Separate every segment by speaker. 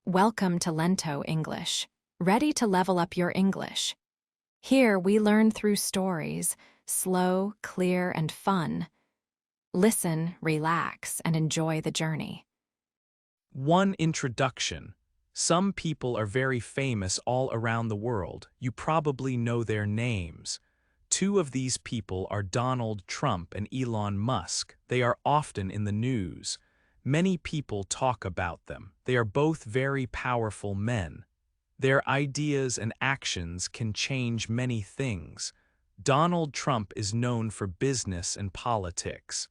Speaker 1: Welcome to Lento English. Ready to level up your English? Here we learn through stories, slow, clear, and fun. Listen, relax, and enjoy the journey.
Speaker 2: One introduction. Some people are very famous all around the world. You probably know their names. Two of these people are Donald Trump and Elon Musk. They are often in the news. Many people talk about them. They are both very powerful men. Their ideas and actions can change many things. Donald Trump is known for business and politics.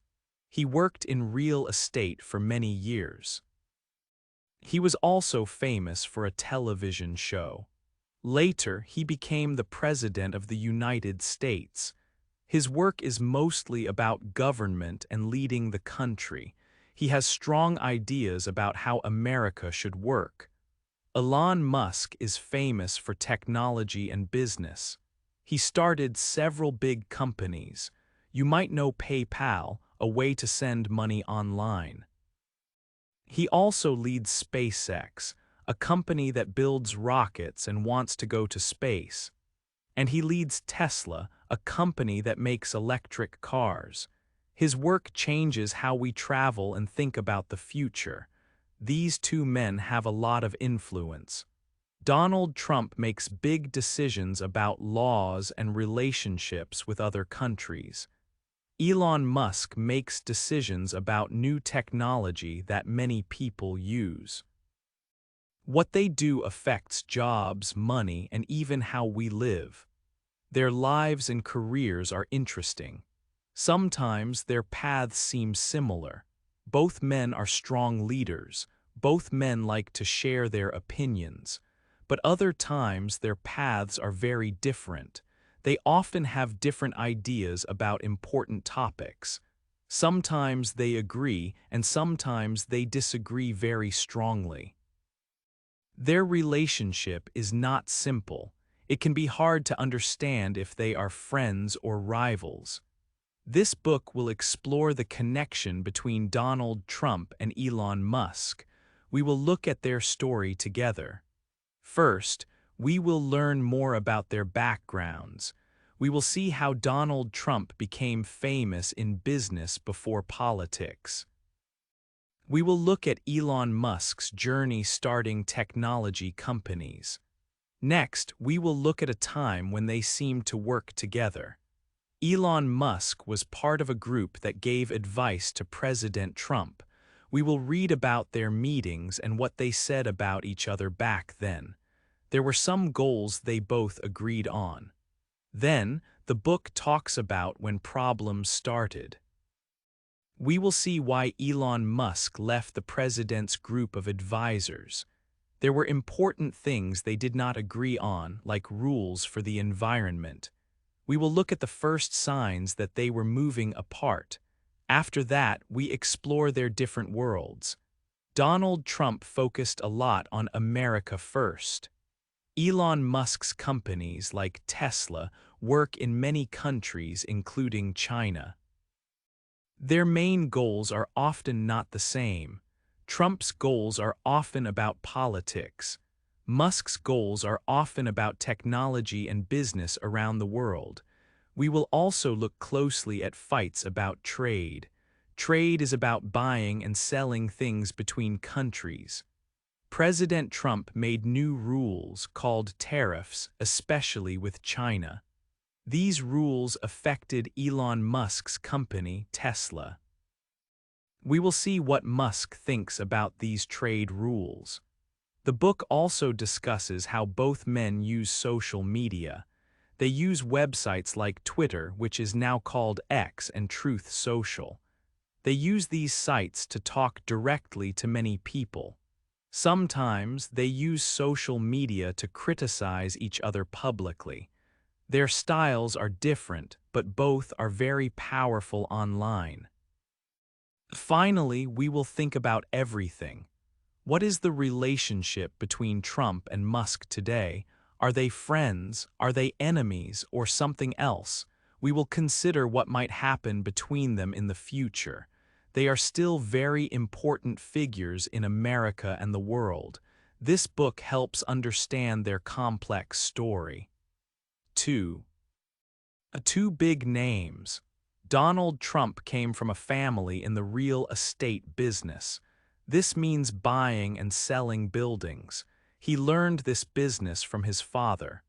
Speaker 2: He worked in real estate for many years. He was also famous for a television show. Later, he became the President of the United States. His work is mostly about government and leading the country. He has strong ideas about how America should work. Elon Musk is famous for technology and business. He started several big companies. You might know PayPal, a way to send money online. He also leads SpaceX, a company that builds rockets and wants to go to space. And he leads Tesla, a company that makes electric cars. His work changes how we travel and think about the future. These two men have a lot of influence. Donald Trump makes big decisions about laws and relationships with other countries. Elon Musk makes decisions about new technology that many people use. What they do affects jobs, money, and even how we live. Their lives and careers are interesting. Sometimes their paths seem similar. Both men are strong leaders. Both men like to share their opinions. But other times their paths are very different. They often have different ideas about important topics. Sometimes they agree, and sometimes they disagree very strongly. Their relationship is not simple. It can be hard to understand if they are friends or rivals. This book will explore the connection between Donald Trump and Elon Musk. We will look at their story together. First, we will learn more about their backgrounds. We will see how Donald Trump became famous in business before politics. We will look at Elon Musk's journey starting technology companies. Next, we will look at a time when they seemed to work together. Elon Musk was part of a group that gave advice to President Trump. We will read about their meetings and what they said about each other back then. There were some goals they both agreed on. Then, the book talks about when problems started. We will see why Elon Musk left the president's group of advisors. There were important things they did not agree on, like rules for the environment. We will look at the first signs that they were moving apart. After that, we explore their different worlds. Donald Trump focused a lot on America first. Elon Musk's companies, like Tesla, work in many countries, including China. Their main goals are often not the same. Trump's goals are often about politics. Musk's goals are often about technology and business around the world. We will also look closely at fights about trade. Trade is about buying and selling things between countries. President Trump made new rules called tariffs, especially with China. These rules affected Elon Musk's company, Tesla. We will see what Musk thinks about these trade rules. The book also discusses how both men use social media. They use websites like Twitter, which is now called X, and Truth Social. They use these sites to talk directly to many people. Sometimes they use social media to criticize each other publicly. Their styles are different, but both are very powerful online. Finally, we will think about everything. What is the relationship between Trump and Musk today? Are they friends? Are they enemies? Or something else? We will consider what might happen between them in the future. They are still very important figures in America and the world. This book helps understand their complex story. 2. Two big names. Donald Trump came from a family in the real estate business. This means buying and selling buildings. He learned this business from his father.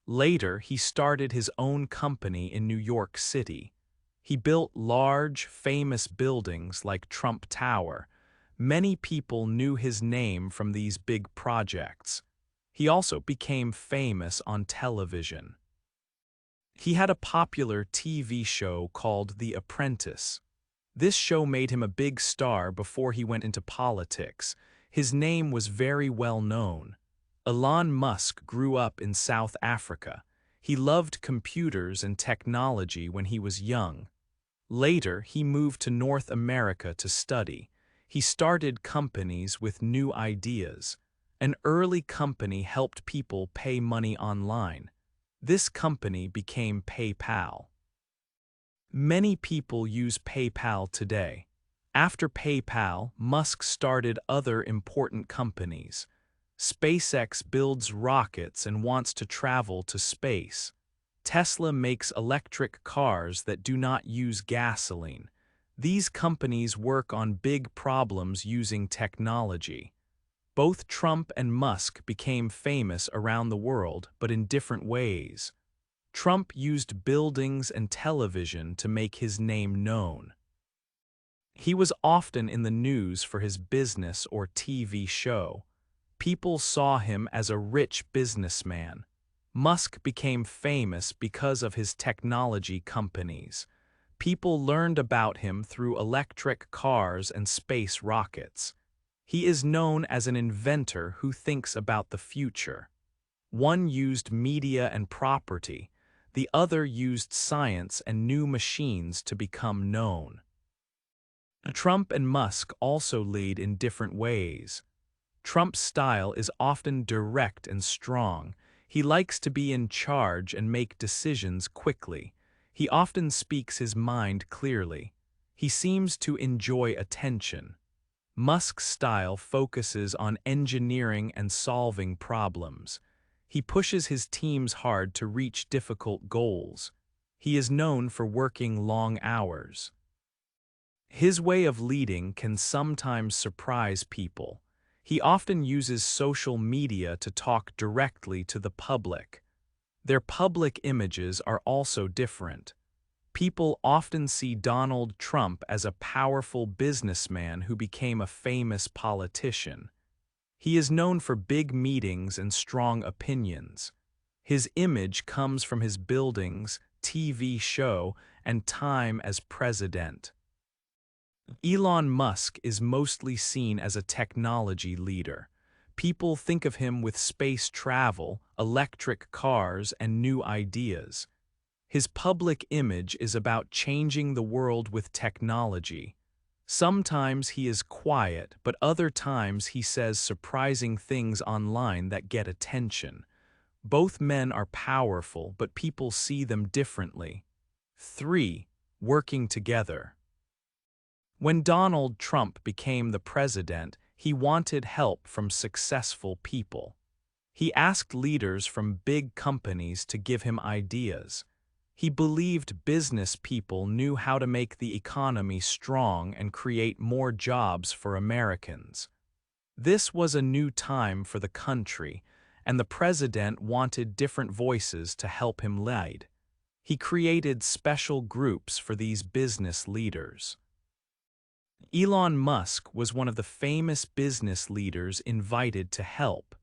Speaker 2: Later, he started his own company in New York City. He built large, famous buildings like Trump Tower. Many people knew his name from these big projects. He also became famous on television. He had a popular TV show called The Apprentice. This show made him a big star before he went into politics. His name was very well known. Elon Musk grew up in South Africa. He loved computers and technology when he was young. Later, he moved to North America to study. He started companies with new ideas. An early company helped people pay money online. This company became PayPal. Many people use PayPal today. After PayPal, Musk started other important companies. SpaceX builds rockets and wants to travel to space. Tesla makes electric cars that do not use gasoline. These companies work on big problems using technology. Both Trump and Musk became famous around the world, but in different ways. Trump used buildings and television to make his name known. He was often in the news for his business or TV show. People saw him as a rich businessman. Musk became famous because of his technology companies. People learned about him through electric cars and space rockets. He is known as an inventor who thinks about the future. One used media and property. The other used science and new machines to become known. Trump and Musk also lead in different ways. Trump's style is often direct and strong. He likes to be in charge and make decisions quickly. He often speaks his mind clearly. He seems to enjoy attention. Musk's style focuses on engineering and solving problems. He pushes his teams hard to reach difficult goals. He is known for working long hours. His way of leading can sometimes surprise people. He often uses social media to talk directly to the public. Their public images are also different. People often see Donald Trump as a powerful businessman who became a famous politician. He is known for big meetings and strong opinions. His image comes from his buildings, TV show, and time as president. Elon Musk is mostly seen as a technology leader. People think of him with space travel, electric cars, and new ideas. His public image is about changing the world with technology. Sometimes he is quiet, but other times he says surprising things online that get attention. Both men are powerful, but people see them differently. 3. Working together. When Donald Trump became the president, he wanted help from successful people. He asked leaders from big companies to give him ideas. He believed business people knew how to make the economy strong and create more jobs for Americans. This was a new time for the country, and the president wanted different voices to help him lead. He created special groups for these business leaders. Elon Musk was one of the famous business leaders invited to help.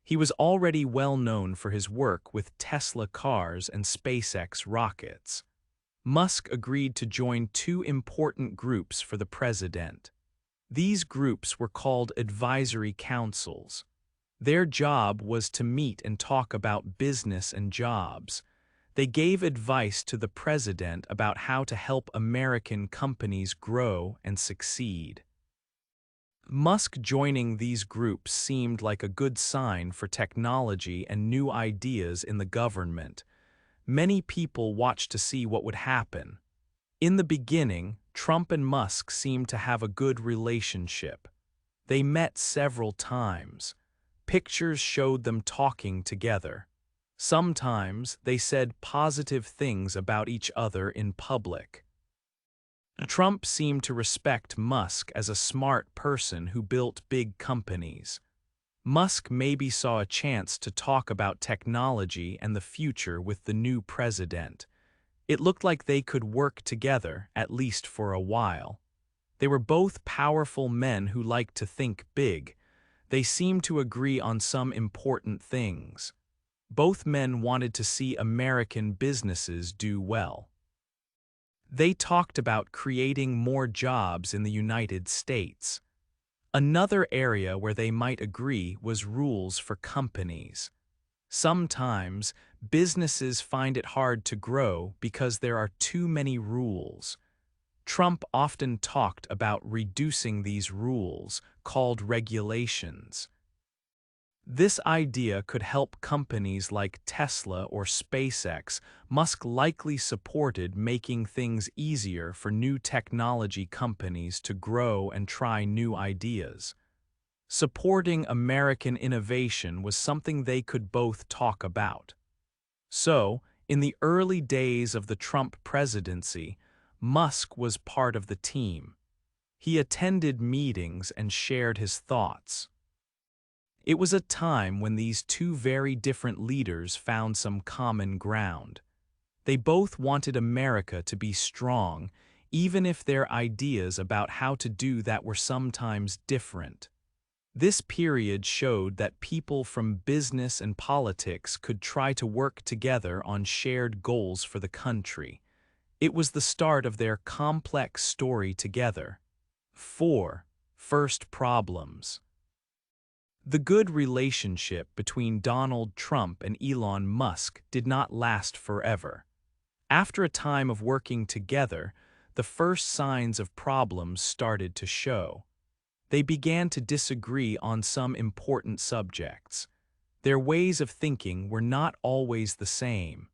Speaker 2: He was already well known for his work with Tesla cars and SpaceX rockets. Musk agreed to join two important groups for the president. These groups were called advisory councils. Their job was to meet and talk about business and jobs. They gave advice to the president about how to help American companies grow and succeed. Musk joining these groups seemed like a good sign for technology and new ideas in the government. Many people watched to see what would happen. In the beginning, Trump and Musk seemed to have a good relationship. They met several times. Pictures showed them talking together. Sometimes they said positive things about each other in public. Trump seemed to respect Musk as a smart person who built big companies. Musk maybe saw a chance to talk about technology and the future with the new president. It looked like they could work together, at least for a while. They were both powerful men who liked to think big. They seemed to agree on some important things. Both men wanted to see American businesses do well. They talked about creating more jobs in the United States. Another area where they might agree was rules for companies. Sometimes, businesses find it hard to grow because there are too many rules. Trump often talked about reducing these rules, called regulations. This idea could help companies like Tesla or SpaceX. Musk likely supported making things easier for new technology companies to grow and try new ideas. Supporting American innovation was something they could both talk about. So, in the early days of the Trump presidency, Musk was part of the team. He attended meetings and shared his thoughts. It was a time when these two very different leaders found some common ground. They both wanted America to be strong, even if their ideas about how to do that were sometimes different. This period showed that people from business and politics could try to work together on shared goals for the country. It was the start of their complex story together. 4. First problems. The good relationship between Donald Trump and Elon Musk did not last forever. After a time of working together, the first signs of problems started to show. They began to disagree on some important subjects. Their ways of thinking were not always the same.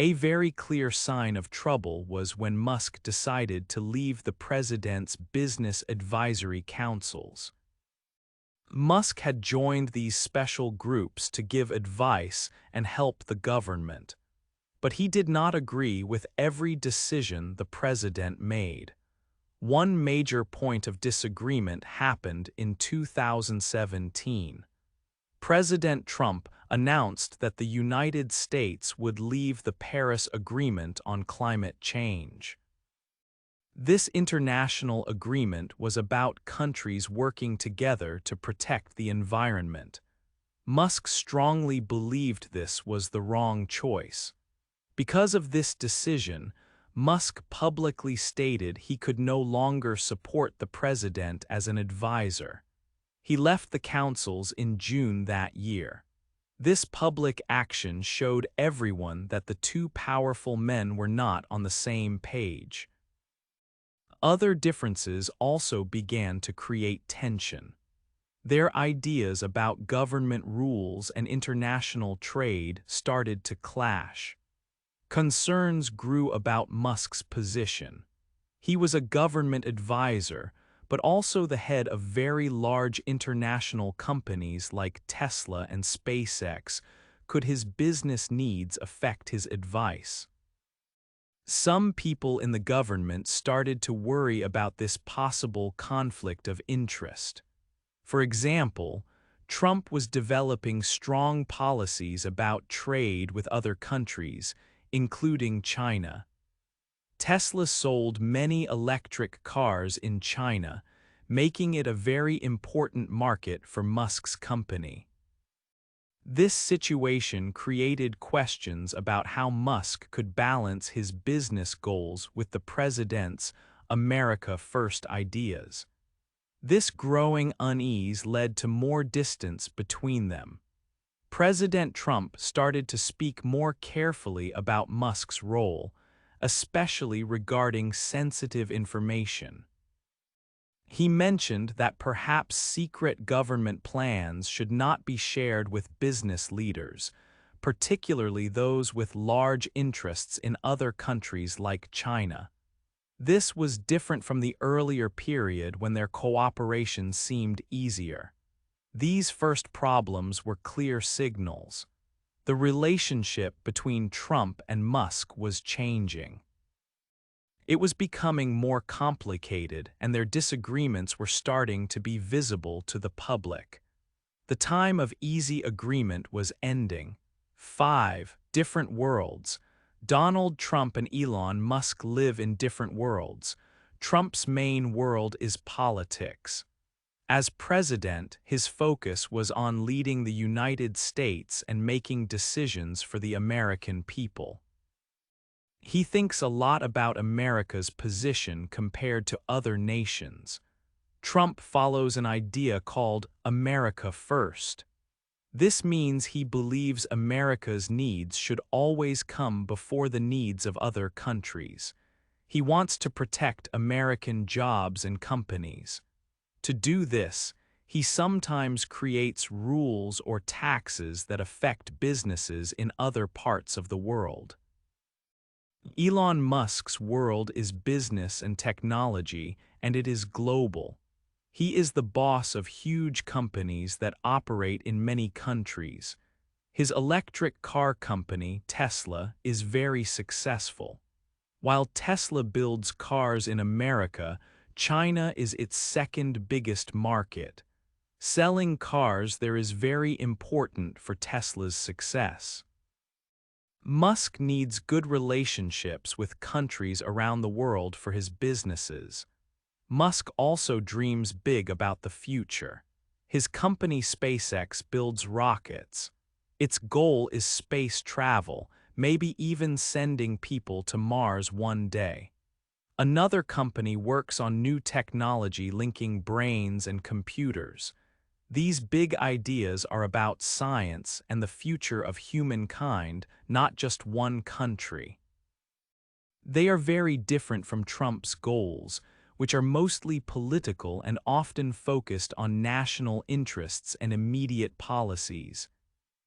Speaker 2: A very clear sign of trouble was when Musk decided to leave the president's business advisory councils. Musk had joined these special groups to give advice and help the government. But he did not agree with every decision the president made. One major point of disagreement happened in 2017. President Trump announced that the United States would leave the Paris Agreement on climate change. This international agreement was about countries working together to protect the environment. Musk strongly believed this was the wrong choice. Because of this decision, Musk publicly stated he could no longer support the president as an advisor. He left the councils in June that year. This public action showed everyone that the two powerful men were not on the same page. Other differences also began to create tension. Their ideas about government rules and international trade started to clash. Concerns grew about Musk's position. He was a government advisor, but also the head of very large international companies like Tesla and SpaceX. Could his business needs affect his advice? Some people in the government started to worry about this possible conflict of interest. For example, Trump was developing strong policies about trade with other countries, including China. Tesla sold many electric cars in China, making it a very important market for Musk's company. This situation created questions about how Musk could balance his business goals with the president's America First ideas. This growing unease led to more distance between them. President Trump started to speak more carefully about Musk's role, especially regarding sensitive information. He mentioned that perhaps secret government plans should not be shared with business leaders, particularly those with large interests in other countries like China. This was different from the earlier period when their cooperation seemed easier. These first problems were clear signals. The relationship between Trump and Musk was changing. It was becoming more complicated, and their disagreements were starting to be visible to the public. The time of easy agreement was ending. 5 different worlds. Donald Trump and Elon Musk live in different worlds. Trump's main world is politics. As president, his focus was on leading the United States and making decisions for the American people. He thinks a lot about America's position compared to other nations. Trump follows an idea called America First. This means he believes America's needs should always come before the needs of other countries. He wants to protect American jobs and companies. To do this, he sometimes creates rules or taxes that affect businesses in other parts of the world. Elon Musk's world is business and technology, and it is global. He is the boss of huge companies that operate in many countries. His electric car company, Tesla, is very successful. While Tesla builds cars in America, China is its second biggest market. Selling cars there is very important for Tesla's success. Musk needs good relationships with countries around the world for his businesses. Musk also dreams big about the future. His company SpaceX builds rockets. Its goal is space travel, maybe even sending people to Mars one day. Another company works on new technology linking brains and computers. These big ideas are about science and the future of humankind, not just one country. They are very different from Trump's goals, which are mostly political and often focused on national interests and immediate policies.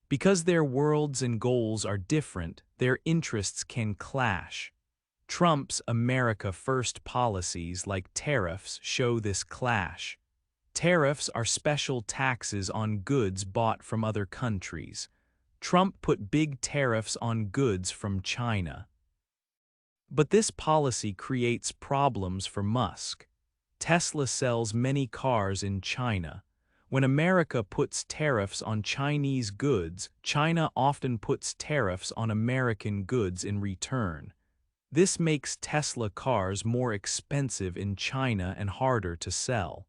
Speaker 2: Because their worlds and goals are different, their interests can clash. Trump's America First policies like tariffs show this clash. Tariffs are special taxes on goods bought from other countries. Trump put big tariffs on goods from China. But this policy creates problems for Musk. Tesla sells many cars in China. When America puts tariffs on Chinese goods, China often puts tariffs on American goods in return. This makes Tesla cars more expensive in China and harder to sell.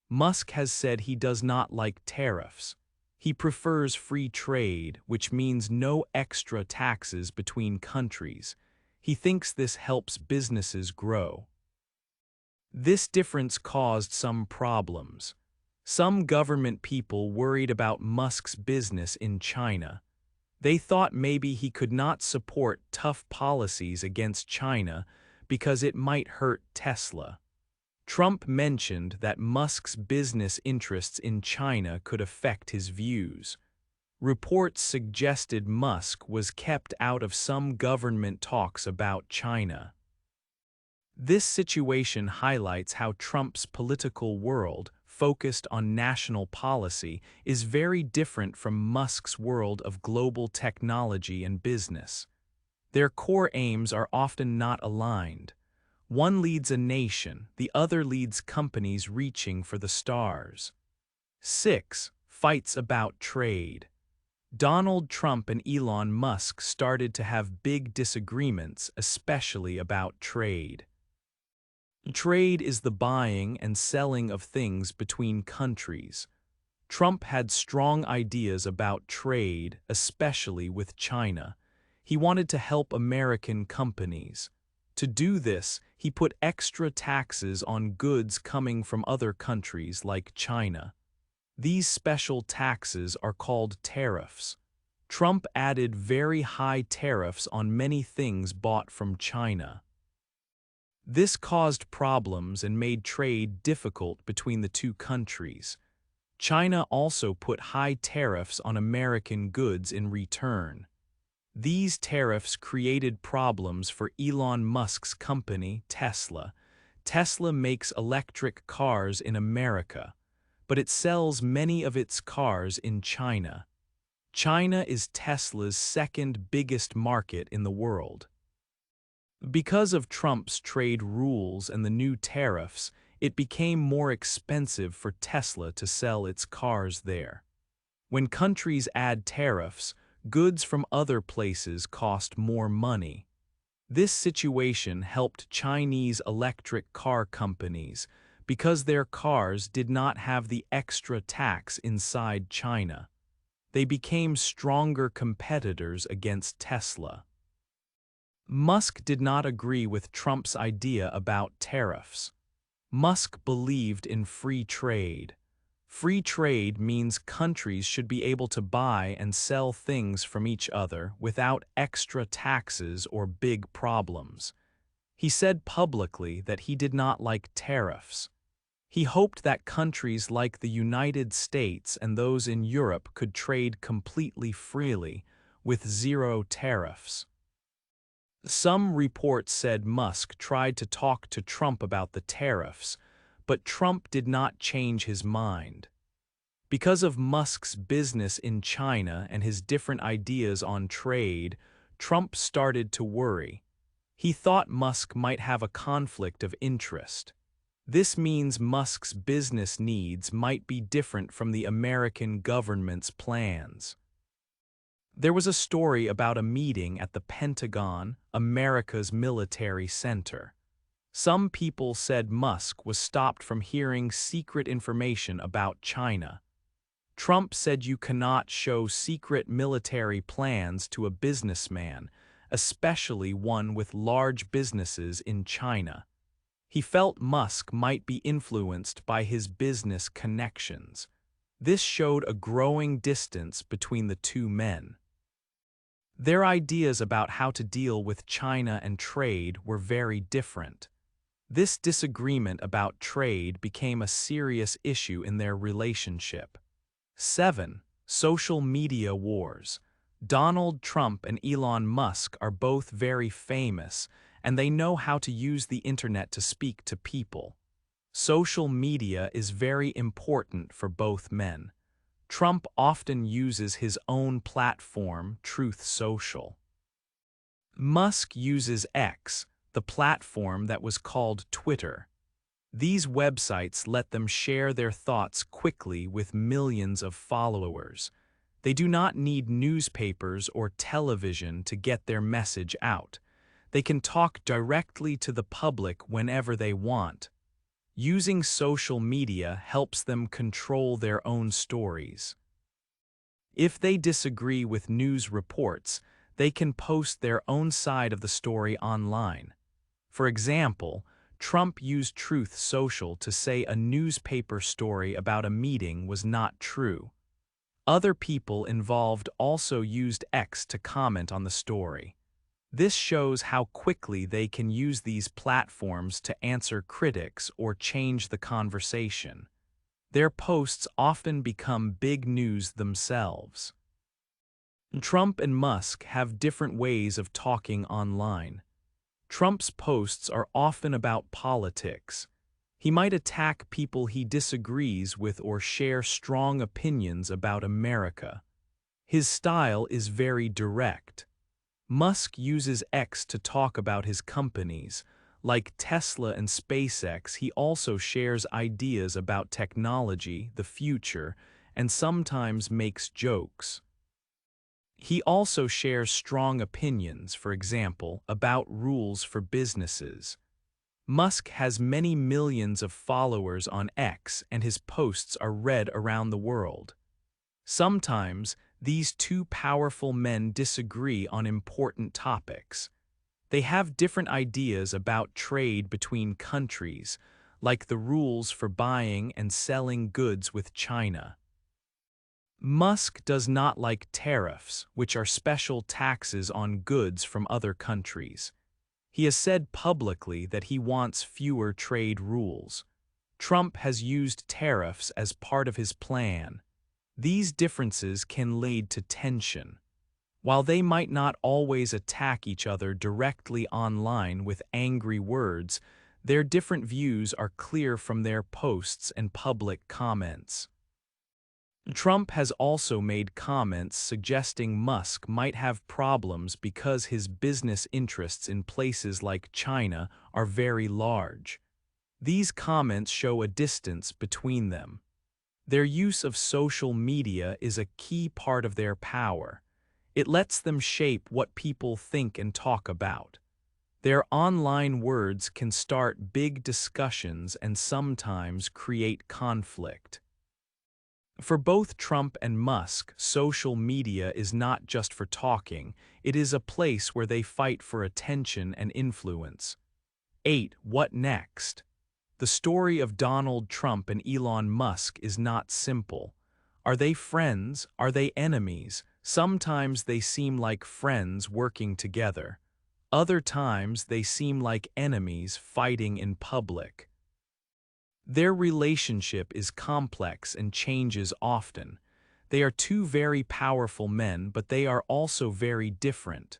Speaker 2: Musk has said he does not like tariffs. He prefers free trade, which means no extra taxes between countries. He thinks this helps businesses grow. This difference caused some problems. Some government people worried about Musk's business in China. They thought maybe he could not support tough policies against China because it might hurt Tesla. Trump mentioned that Musk's business interests in China could affect his views. Reports suggested Musk was kept out of some government talks about China. This situation highlights how Trump's political world, focused on national policy, is very different from Musk's world of global technology and business. Their core aims are often not aligned. One leads a nation, the other leads companies reaching for the stars. 6. Fights about trade. Donald Trump and Elon Musk started to have big disagreements, especially about trade. Trade is the buying and selling of things between countries. Trump had strong ideas about trade, especially with China. He wanted to help American companies. To do this, he put extra taxes on goods coming from other countries like China. These special taxes are called tariffs. Trump added very high tariffs on many things bought from China. This caused problems and made trade difficult between the two countries. China also put high tariffs on American goods in return. These tariffs created problems for Elon Musk's company, Tesla. Tesla makes electric cars in America. but it sells many of its cars in China. China is Tesla's second biggest market in the world. Because of Trump's trade rules and the new tariffs, it became more expensive for Tesla to sell its cars there. When countries add tariffs, goods from other places cost more money. This situation helped Chinese electric car companies because their cars did not have the extra tax inside China. They became stronger competitors against Tesla. Musk did not agree with Trump's idea about tariffs. Musk believed in free trade. Free trade means countries should be able to buy and sell things from each other without extra taxes or big problems. He said publicly that he did not like tariffs. He hoped that countries like the United States and those in Europe could trade completely freely, with zero tariffs. Some reports said Musk tried to talk to Trump about the tariffs, but Trump did not change his mind. Because of Musk's business in China and his different ideas on trade, Trump started to worry. He thought Musk might have a conflict of interest. This means Musk's business needs might be different from the American government's plans. There was a story about a meeting at the Pentagon, America's military center. Some people said Musk was stopped from hearing secret information about China. Trump said you cannot show secret military plans to a businessman, especially one with large businesses in China. He felt Musk might be influenced by his business connections. This showed a growing distance between the two men. Their ideas about how to deal with China and trade were very different. This disagreement about trade became a serious issue in their relationship. 7. Social media wars. Donald Trump and Elon Musk are both very famous, and they know how to use the internet to speak to people. Social media is very important for both men. Trump often uses his own platform, Truth Social. Musk uses X, the platform that was called Twitter. These websites let them share their thoughts quickly with millions of followers. They do not need newspapers or television to get their message out. They can talk directly to the public whenever they want. Using social media helps them control their own stories. If they disagree with news reports, they can post their own side of the story online. For example, Trump used Truth Social to say a newspaper story about a meeting was not true. Other people involved also used X to comment on the story. This shows how quickly they can use these platforms to answer critics or change the conversation. Their posts often become big news themselves. Trump and Musk have different ways of talking online. Trump's posts are often about politics. He might attack people he disagrees with or share strong opinions about America. His style is very direct. Musk uses X to talk about his companies. Like Tesla and SpaceX, he also shares ideas about technology, the future, and sometimes makes jokes. He also shares strong opinions, for example, about rules for businesses. Musk has many millions of followers on X, and his posts are read around the world. Sometimes, these two powerful men disagree on important topics. They have different ideas about trade between countries, like the rules for buying and selling goods with China. Musk does not like tariffs, which are special taxes on goods from other countries. He has said publicly that he wants fewer trade rules. Trump has used tariffs as part of his plan. These differences can lead to tension. While they might not always attack each other directly online with angry words, Their different views are clear from their posts and public comments. Trump has also made comments suggesting Musk might have problems because his business interests in places like China are very large. These comments show a distance between them. Their use of social media is a key part of their power. It lets them shape what people think and talk about. Their online words can start big discussions and sometimes create conflict. For both Trump and Musk, social media is not just for talking, it is a place where they fight for attention and influence. 8. What next? The story of Donald Trump and Elon Musk is not simple. Are they friends? Are they enemies? Sometimes they seem like friends working together. Other times they seem like enemies fighting in public. Their relationship is complex and changes often. They are two very powerful men, but they are also very different.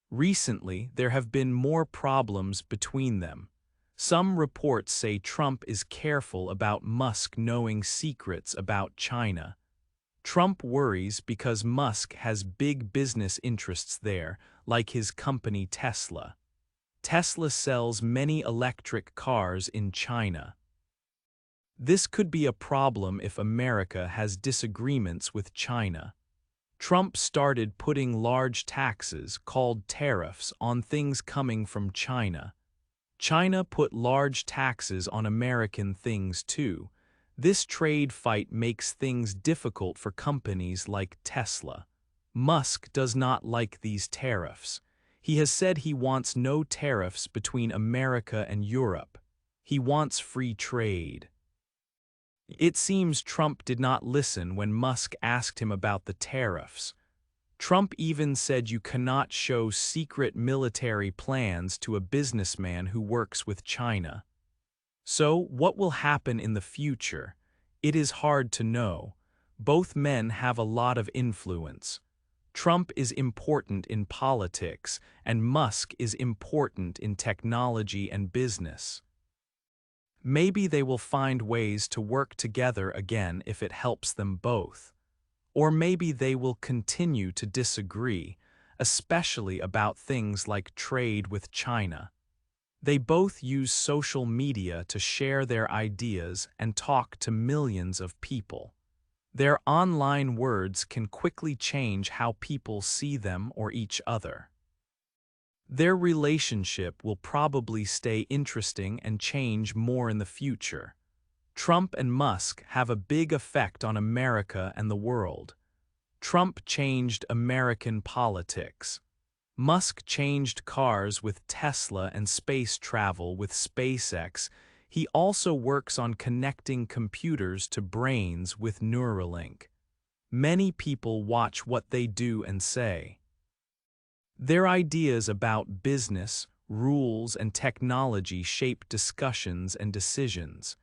Speaker 2: Recently, there have been more problems between them. Some reports say Trump is careful about Musk knowing secrets about China. Trump worries because Musk has big business interests there, like his company Tesla. Tesla sells many electric cars in China. This could be a problem if America has disagreements with China. Trump started putting large taxes, called tariffs, on things coming from China. China put large taxes on American things too. This trade fight makes things difficult for companies like Tesla. Musk does not like these tariffs. He has said he wants no tariffs between America and Europe. He wants free trade. It seems Trump did not listen when Musk asked him about the tariffs. Trump even said you cannot show secret military plans to a businessman who works with China. So, what will happen in the future? It is hard to know. Both men have a lot of influence. Trump is important in politics, and Musk is important in technology and business. Maybe they will find ways to work together again if it helps them both. Or maybe they will continue to disagree, especially about things like trade with China. They both use social media to share their ideas and talk to millions of people. Their online words can quickly change how people see them or each other. Their relationship will probably stay interesting and change more in the future. Trump and Musk have a big effect on America and the world. Trump changed American politics. Musk changed cars with Tesla and space travel with SpaceX. He also works on connecting computers to brains with Neuralink. Many people watch what they do and say. Their ideas about business, rules, and technology shape discussions and decisions.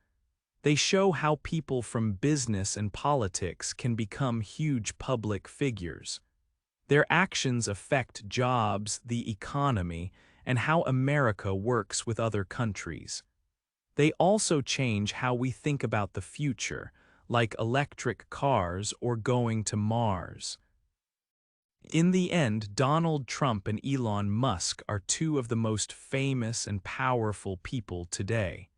Speaker 2: They show how people from business and politics can become huge public figures. Their actions affect jobs, the economy, and how America works with other countries. They also change how we think about the future, like electric cars or going to Mars. In the end, Donald Trump and Elon Musk are two of the most famous and powerful people today.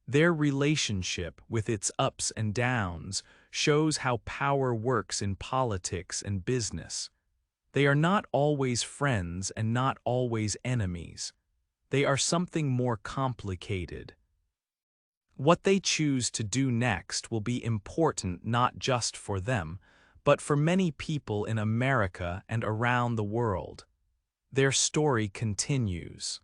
Speaker 2: Their relationship, with its ups and downs, shows how power works in politics and business. They are not always friends and not always enemies. They are something more complicated. What they choose to do next will be important not just for them, but for many people in America and around the world. Their story continues.